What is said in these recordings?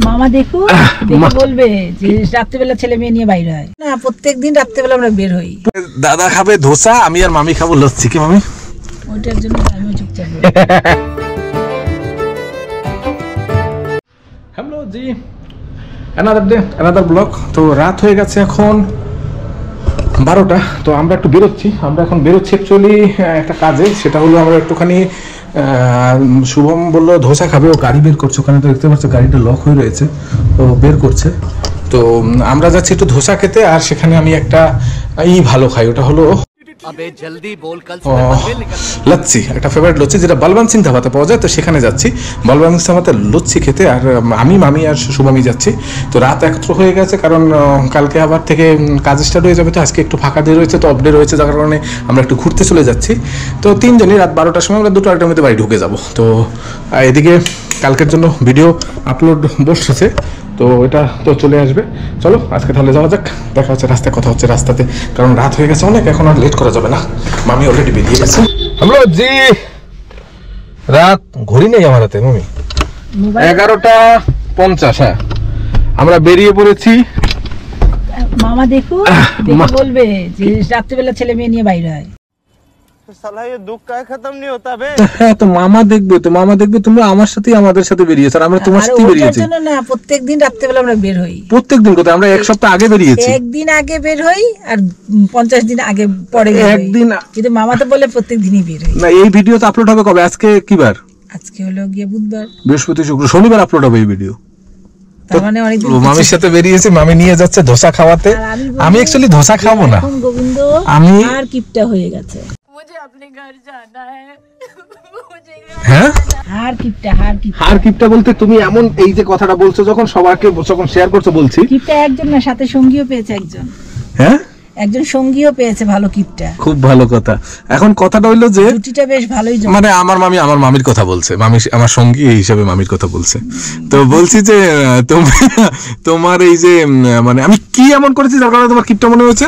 মামা দেখো দেখে বলবে যে রাত্রিবেলা ছেলে মেয়ে নিয়ে বাইরে হয় না, প্রত্যেকদিন রাত্রিবেলা আমরা বের হই। দাদা খাবে ধোসা, আমি আর মামি খাবো লস্যি। কি মামি? ওইটার জন্য আমিও চুপচাপ। হ্যালো জি, অ্যানাদার ডে অ্যানাদার ব্লগ। তো রাত হয়ে গেছে এখন 12টা। তো আমরা একটু বেরোচ্ছি, অ্যাকচুয়ালি একটা কাজে। সেটা হলো আমরা একটুখানি শুভম বললো ধোসা খাবে, ও গাড়ি বের করছে। ওখানে তো দেখতে পাচ্ছ গাড়িটা লক হয়ে রয়েছে, ও বের করছে। তো আমরা যাচ্ছি একটু ধোসা খেতে। আর সেখানে আমি একটা ভালো খাই, ওটা হলো লচ্ছি, একটা ফেভারিট লচ্ছি যেটা বলবন্ত সিং ধাবাতে পাওয়া যায়। তো সেখানে যাচ্ছি বলবন্ত সিং ধাবাতে লচ্ছি খেতে। আর আমি, মামি আর শুভমি যাচ্ছি। তো রাত একত্র হয়ে গেছে, কারণ কালকে আবার থেকে কাজ স্টার্ট হয়ে যাবে। তো আজকে একটু ফাঁকা দিয়ে রয়েছে, তো অফডে রয়েছে, যার কারণে আমরা একটু ঘুরতে চলে যাচ্ছি। তো তিনজনই রাত 12টার সময় আমরা 2-2:30টার মধ্যে বাড়ি ঢুকে যাবো। তো এদিকে কালকের জন্য ভিডিও আপলোড বসেছে, তো এটা তো চলে আসবে। চলো আজকে তাহলে যাওয়া যাক, দেখা হচ্ছে রাস্তায়, কথা হচ্ছে রাস্তাতে, কারণ রাত হয়ে গেছে অনেক, এখন আর লেট করা যাবে না। মামি অলরেডি বেরিয়ে গেছে। আমরা জি রাত ঘড়ি নেই আমার হাতে মামি, 11:50। হ্যাঁ আমরা বেরিয়ে পড়েছি। মামা দেখো দেখে বলবে যে রাত্রিবেলা ছেলে মেয়ে নিয়ে বাইরে হয়। হ্যাঁ তো মামা দেখবে, তুমি আমার সাথে আমাদের সাথে বেরিয়েছো, আর আমরা তোমার সাথে বেরিয়েছি না। প্রত্যেকদিন রাত্রিবেলা আমরা বের হই। প্রত্যেকদিন কোথায়? আমরা এক সপ্তাহ আগে বেরিয়েছি। একদিন আগে বের হই আর 50 দিন আগে পরে একদিন। কিন্তু মামা তো বলে প্রত্যেকদিনই বের হই। না এই ভিডিও তো আপলোড হবে কবে? আজকে কি বার? আজকে হলো গিয়ে বুধবার, বৃহস্পতি, শুক্র, শনিবার আপলোড হবে এই ভিডিও। তার মানে অনেকদিন মামির সাথে বেরিয়েছি, মামি নিয়ে যাচ্ছে ধোসা খাওয়াতে। আমি অ্যাকচুয়ালি ধোসা খাবো না, এখন গোবিন্দ আমি আর কিপটা হয়ে গেছে। হ্যাঁ হার কিপটা বলতে তুমি এমন এই যে কথাটা বলছো, যখন সবাইকে যখন শেয়ার করছো বলছি কিপটা একজন না, সাথে সঙ্গীও পেয়েছে একজন। হ্যাঁ একজন সঙ্গীও পেয়েছে ভালো কিপটা। খুব ভালো কথা। এখন কথাটা হইলো যে জুটিটা বেশ ভালোই, মানে আমার মামি আমার মামির কথা বলছে, মামি আমার সঙ্গী এই হিসাবে মামির কথা বলছে। তো বলছি যে তোমার এই যে মানে আমি কি এমন করেছি যার কারণে তোমার কিপটা মনে হয়েছে?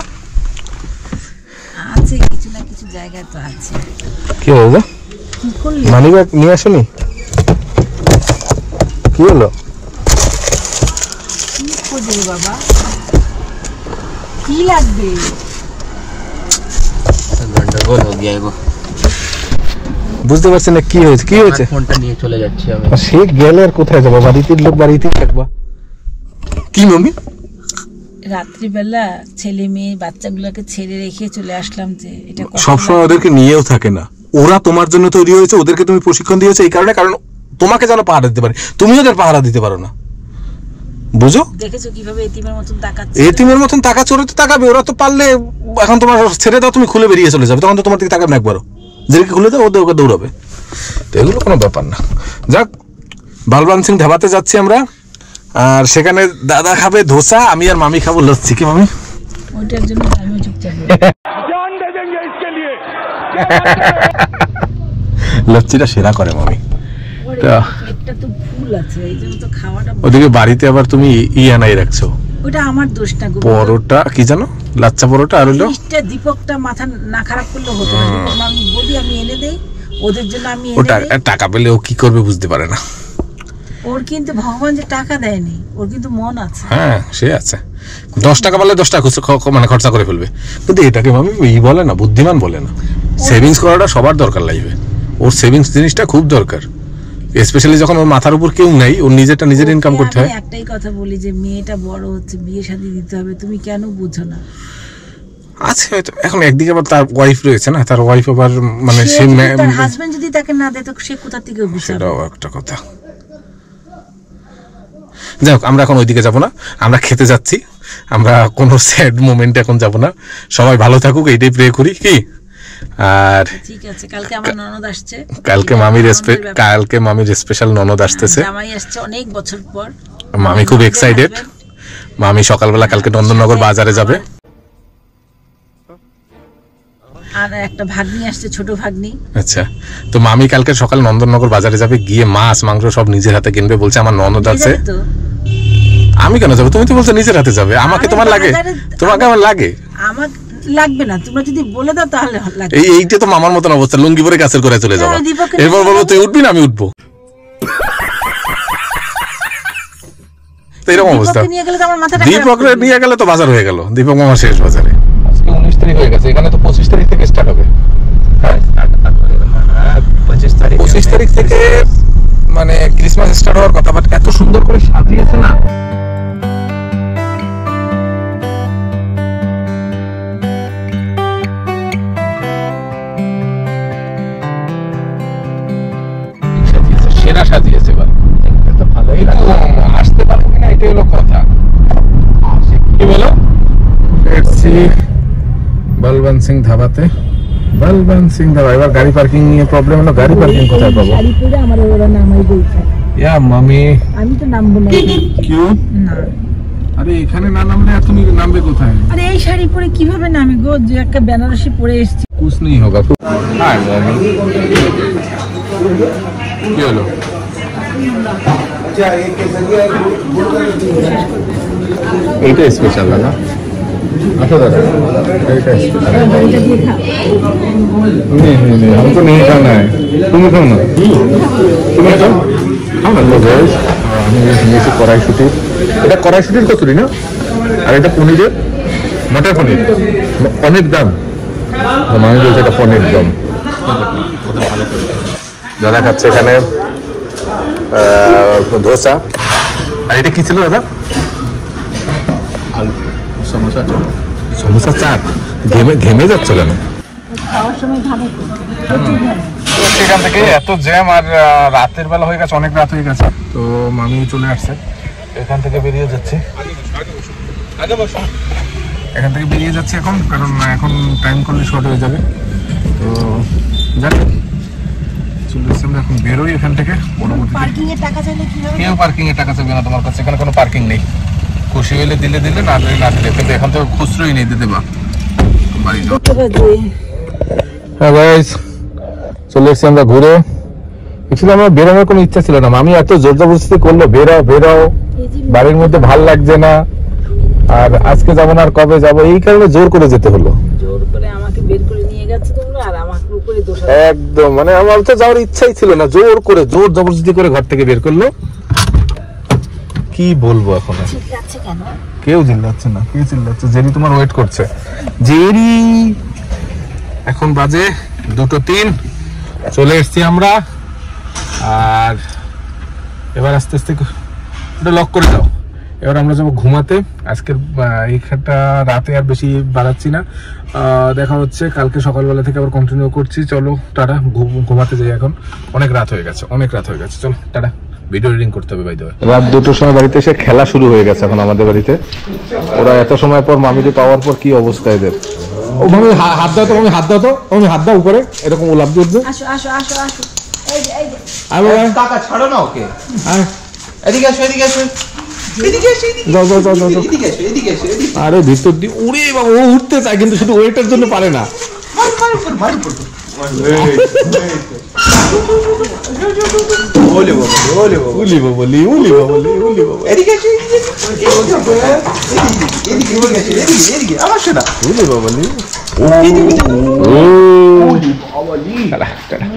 আছে কিছু না কিছু জায়গায় তো আছে। কি হলো? কি করলি? মানি ব্যাগ নিয়ে আসনি? কি হলো? কি খোঁজে বাবা? কি লাগবে? গন্ডগোল হয়ে গিয়া গো। বুঝতে পারছি না কি হয়েছে। ফোনটা নিয়ে চলে যাচ্ছি আমি। সে গেলে আর কোথায় যাবো? বাড়িতে লোক, বাড়িতেই থাকবা। কি মামি? রাত্রিবেলা ছেলে মেয়ে বাচ্চাগুলোকে ছেড়ে রেখে চলে আসলাম। যে এটা সবসময় ওদেরকে নিয়েও থাকে না, ওরা তোমার জন্য তৈরি হয়েছে, ওদেরকে তুমি প্রশিক্ষণ দিয়েছো এই কারণে, কারণ তোমাকে যেন পাহারা দিতে পারে, তুমি ওদের পাহারা দিতে পারো না। বুঝো? দেখেছো কিভাবে এতিমের মতন তাকাচ্ছে? এতিমের মতন টাকা চোরে তো তাকাবে, ওরা তো পারলে এখন তোমার ছেড়ে দাও, তুমি খুলে বেরিয়ে চলে যাবে, তখন তো তোমার দিকে তাকাবে না একবারও। যেদিকে খুলে দাও ওদের ওকে দৌড়াবে। তো এগুলো কোনো ব্যাপার না। যাক, বলবন্ত সিং ধাবাতে যাচ্ছি আমরা, আর সেখানে দাদা খাবে ধোসা, আমি আর মামি খাবো লস্যি। কি মামি? ওইটার জন্য আমিও চুপচাপ। লস্যিটা সেরা করে মামি। একটা তো ফুল আছে, এই জন্য তো খাওয়াটা। ওদিকে বাড়িতে আবার তুমি আনাই রাখছো। ওটা আমার দোষ না গো। পরোটা কি জানো, লাচ্চা পরোটা। আর হলো দীপকটা মাথা না খারাপ করলে হতো না। আমি বলি আমি এনে দেই ওদের জন্য, আমি ওটা টাকা পেলে ও কি করবে বুঝতে পারে না। ওর কিন্তু ভগবান যে টাকা দেয়নি, ওর কিন্তু মন আছে। হ্যাঁ সে আছে, 10 টাকা পেলে 10 টাকা মানে খরচা করে ফেলবে। কিন্তু এটাকে মামি বলে না, বুদ্ধিমান বলে না। সেভিংস করাটা সবার দরকার লাইফে, ওর সেভিংস জিনিসটা খুব দরকার, স্পেশালি যখন ওর মাথার উপর কেউ নাই, ওর নিজেরটা নিজের ইনকাম করতে হয়। একটাই কথা বলি যে মেয়েটা বড় হচ্ছে, বিয়ে শাদী দিতে হবে, তুমি কেন বুঝো না? আছে হয়তো এখন, একদিকে আবার তার ওয়াইফ রয়েছে না, তার ওয়াইফ আবার মানে সে হাজবেন্ড যদি তাকে না দেয় তো সে কোথা থেকে বুঝবে? সেটাও একটা কথা। যাই হোক, আমরা এখন ওইদিকে যাবো না, আমরা খেতে যাচ্ছি। আমরা কোনো স্যাড মোমেন্টে এখন যাব না। সবাই ভালো থাকুক এইটাই প্রে করি। কি আর ঠিক আছে, কালকে আমার ননদ আসছে, কালকে মামির স্পেশাল ননদ আসতেছে। জামাই আসছে অনেক বছর পর। মামি খুব এক্সাইটেড। মামি সকালবেলা কালকে নন্দননগর বাজারে যাবে। আর একটা ভাগ্নি আসছে, ছোট ভাগ্নি। আচ্ছা, তো মামি কালকে সকাল নন্দননগর বাজারে যাবে, গিয়ে মাছ মাংস সব নিজের হাতে কিনবে। বলছে আমার ননদ আছে। আমি কেন যাবো? তুমি তো বলছো নিজের হাতে যাবে। আমাকে তোমার লাগে? তোমাকে আমার লাগে? আমার লাগবে না, তোমরা যদি বলে দাও তাহলে লাগবে। এইটা তো মামার মতন অবস্থা, লুঙ্গি পরে কাছের করে চলে যাবো। এরপর বলবো তুই উঠবি না, আমি উঠবো। তো এরকম অবস্থা। নিয়ে গেলে তো আমার মাথাটা দীপকরে নিয়ে গেলে তো বাজার হয়ে গেল, দীপক মামা শেষ বাজারে। আজকে 19 তারিখ হয়ে গেছে, এখানে তো 25 তারিখ থেকে স্টার্ট হবে। 25 তারিখ থেকে মানে ক্রিসমাস স্টার্ট হওয়ার কথা, বাট এত সুন্দর করে সাজিয়েছে না। সেরা সাজিয়েছে এবার, তো ভালোই লাগলো। আসতে পারবো কিনা এটাই হলো কথা। কি বলো? এসছি বলবন্ত সিং ধাবাতে। বলবন্ত সিং ধাবা। এবার গাড়ি পার্কিং নিয়ে প্রবলেম হলো, গাড়ি পার্কিং কোথায় পাবো? শাড়ি পরে আমার ওরা নামাই দিয়েছে। ইয়া মামি, আমি তো নামবো না। কিউ? না আরে এখানে না নামলে আর তুমি নামবে কোথায়? আরে এই শাড়ি পরে কিভাবে নামি গো? যে একটা বেনারসি পরে এসেছি। कुछ नहीं होगा। हाय मम्मी, কি হলো? এইটা স্পেশাল না? আচ্ছা দাদা, এইটা স্পেশাল। नहीं हमको नहीं खाना है, তুমি খাও না। তুমি খাও, খাও না তো গাইস। আমি নিয়েছি কড়াইশুঁটি। এটা কড়াইশুঁটির কচুরি না? আর এটা পনিরের, মটর পনির। অনেক দাম। মানে বলছে এটা পনির দম। দাদা খাচ্ছে এখানে ধোসা। আর এটা কি ছিল দাদা? সমোসা। সমোসা চাট। ঘেমে যাচ্ছে কেন? খাওয়ার সময় ভালো। এখান থেকে এত জ্যাম, আর রাতের বেলা হয়ে গেছে, অনেক রাত হয়ে গেছে, তো মামি চলে আসছে। এখান থেকে বেরিয়ে যাচ্ছে, এখান থেকে বেরিয়ে যাচ্ছে এখন, কারণ এখন টাইম করলে শর্ট হয়ে যাবে। তো জানি চলে এসছি আমরা, এখন বেরোই এখান থেকে। পার্কিং এর টাকা চাইলে কিভাবে? কেউ পার্কিং এর টাকা চাইবে না তোমার কাছে, এখানে কোনো পার্কিং নেই। খুশি হইলে দিলে দিলে, না দিলে না দিলে, কিন্তু এখন তো খুচরোই নেই দিতে বা বাড়ি যাও। হ্যাঁ গাইস, চলে এসছি আমরা ঘুরে। অ্যাকচুয়ালি আমার বেরোনোর কোনো ইচ্ছা ছিল না, আমি এত জোর জবরদস্তি করলো বেরাও বেরাও, বাড়ির মধ্যে ভাল লাগছে না, আর আজকে যাবো না আর কবে যাবো, এই কারণে জোর করে যেতে হলো। জোর করে আমাকে বের করে নিয়ে গেছে তোমরা, আর আমাকে উপরে দোষ। একদম মানে আমার তো যাওয়ার ইচ্ছাই ছিল না, জোর করে জোর জবরদস্তি করে ঘর থেকে বের করলো। কি বলবো এখন? চিল্লাচ্ছে কেন? কেউ চিল্লাচ্ছে না। কে চিল্লাচ্ছে? জেরি তোমার ওয়েট করছে। জেরি, এখন বাজে 2:03, চলে এসছি আমরা। আর এবার আস্তে আস্তে এটা লক করে দাও। এবার আমরা যাবো ঘুমাতে। আজকের এইখানটা রাতে আর বেশি বাড়াচ্ছি না, দেখা হচ্ছে কালকে সকালবেলা থেকে আবার কন্টিনিউ করছি। চলো টাটা, ঘুমাতে যাই এখন, অনেক রাত হয়ে গেছে, অনেক রাত হয়ে গেছে। চলো টাটা, ভিডিও এডিটিং করতে হবে। বাই দ্য ওয়ে, রাত 2টোর সময় বাড়িতে এসে খেলা শুরু হয়ে গেছে এখন আমাদের বাড়িতে। ওরা এত সময় পর মামিকে পাওয়ার পর কি অবস্থা এদের। ও মামি হাত দাও তো, মামি হাত দাও তো, মামি হাত দাও উপরে, এরকম লাভ দিয়ে উঠবে। আসো আসো আসো আসো, এই যে এই যে আরে টাকা ছাড়ো না ওকে। আয়, এদিকে আসো, এদিকে আসো, এদিকে আসো, এদিকে যাও যাও যাও যাও যাও। এদিকে আসো, এদিকে আসো, এদিকে। আরে ভিতর দিয়ে উড়ে বাবা, ও উঠতে চায় কিন্তু শুধু ওয়েটের জন্য পারে না। মারো পড়ো। ওলে বাবা, ওলে বাবা। উলি বাবলি, উলি বাবলি, উলি বাবা, এদিকে আসো, এদিকে আসো, এদিকে আসো, এদিকে, এদিকে আসো, এদিকে, এদিকে। আমার শোনা। উলি বাবলি। এদিকে। ও টাটা টাটা।